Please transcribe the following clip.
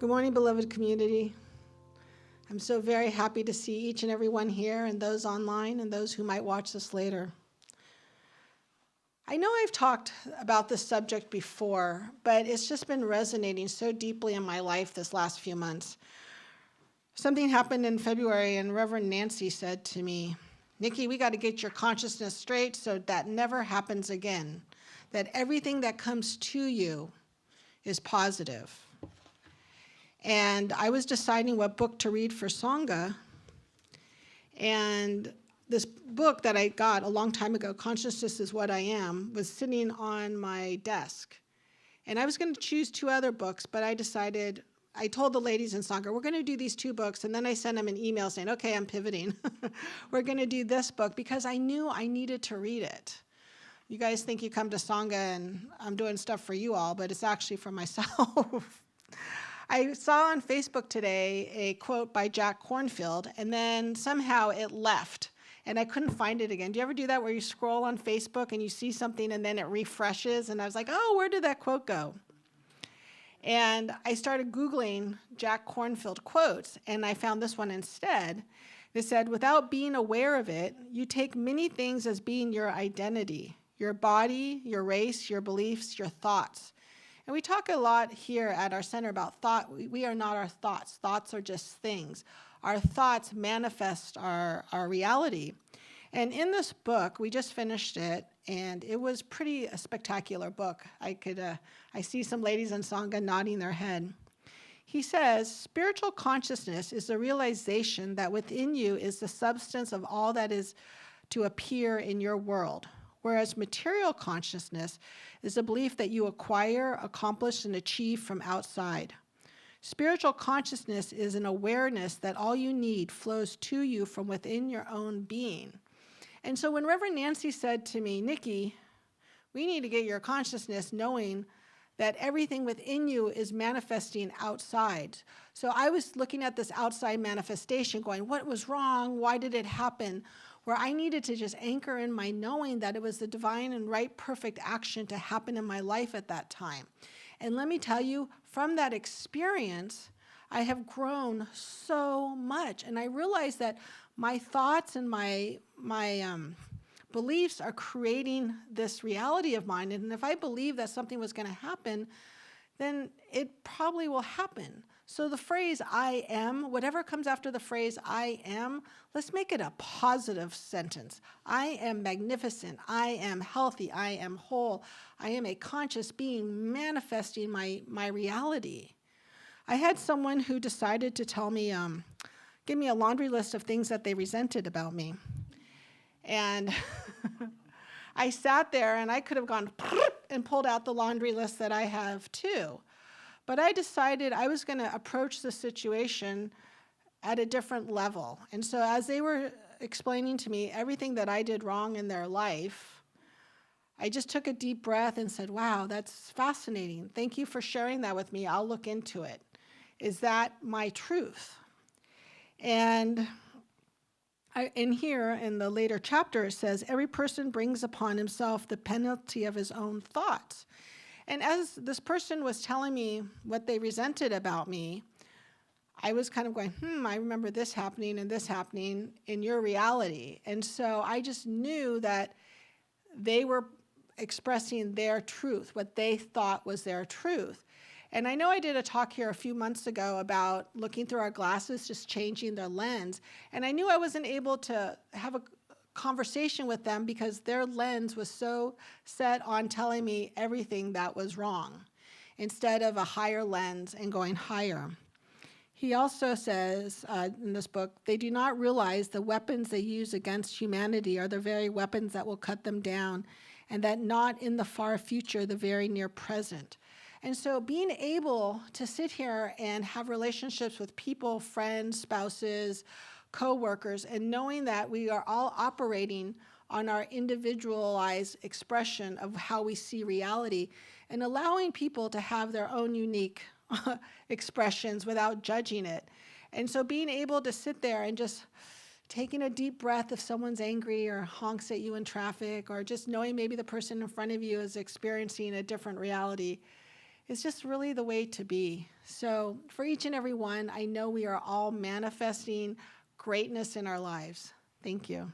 Good morning, beloved community. I'm so very happy to see each and every one here and those online and those who might watch this later. I know I've talked about this subject before, but it's just been resonating so deeply in my life this last few months. Something happened in February, and Reverend Nancy said to me, "Nikki, we got to get your consciousness straight so that never happens again, that everything that comes to you is positive." And I was deciding what book to read for Sangha, and this book that I got a long time ago, Consciousness is What I Am, was sitting on my desk. And I was going to choose two other books, but I decided, I told the ladies in Sangha, we're going to do these two books, and then I sent them an email saying, okay, I'm pivoting. We're going to do this book because I knew I needed to read it. You guys think you come to Sangha and I'm doing stuff for you all, but it's actually for myself. I saw on Facebook today a quote by Jack Kornfield, and then somehow it left, and I couldn't find it again. Do you ever do that where you scroll on Facebook and you see something and then it refreshes? And I was like, oh, where did that quote go? And I started Googling Jack Kornfield quotes, and I found this one instead. It said, without being aware of it, you take many things as being your identity, your body, your race, your beliefs, your thoughts. And we talk a lot here at our center about thought. We are not our thoughts. Thoughts are just things. Our thoughts manifest our reality. And in this book, we just finished it, and it was pretty a spectacular book. I see some ladies in Sangha nodding their head. He says, spiritual consciousness is the realization that within you is the substance of all that is to appear in your world. Whereas material consciousness is a belief that you acquire, accomplish, and achieve from outside. Spiritual consciousness is an awareness that all you need flows to you from within your own being. And so when Reverend Nancy said to me, Nikki, we need to get your consciousness knowing that everything within you is manifesting outside. So I was looking at this outside manifestation going, what was wrong? Why did it happen? Where I needed to just anchor in my knowing that it was the divine and right perfect action to happen in my life at that time. And let me tell you, from that experience, I have grown so much. And I realized that my thoughts and my beliefs are creating this reality of mine. And if I believe that something was going to happen, then it probably will happen. So the phrase I am, whatever comes after the phrase I am, let's make it a positive sentence. I am magnificent. I am healthy. I am whole. I am a conscious being manifesting my reality. I had someone who decided to tell me, give me a laundry list of things that they resented about me. And I sat there and I could have gone and pulled out the laundry list that I have too. But I decided I was going to approach the situation at a different level. And so as they were explaining to me everything that I did wrong in their life, I just took a deep breath and said, wow, that's fascinating. Thank you for sharing that with me. I'll look into it. Is that my truth? And in here, in the later chapter, it says, every person brings upon himself the penalty of his own thoughts. And as this person was telling me what they resented about me, I was kind of going, I remember this happening in your reality. And so I just knew that they were expressing their truth, what they thought was their truth. And I know I did a talk here a few months ago about looking through our glasses, just changing their lens. And I knew I wasn't able to have a conversation with them because their lens was so set on telling me everything that was wrong instead of a higher lens and going higher. He also says in this book, they do not realize the weapons they use against humanity are the very weapons that will cut them down, and that not in the far future, the very near present. And so being able to sit here and have relationships with people, friends, spouses, co-workers, and knowing that we are all operating on our individualized expression of how we see reality and allowing people to have their own unique expressions without judging it. And so being able to sit there and just taking a deep breath if someone's angry or honks at you in traffic, or just knowing maybe the person in front of you is experiencing a different reality, is just really the way to be. So for each and every one, I know we are all manifesting greatness in our lives. Thank you.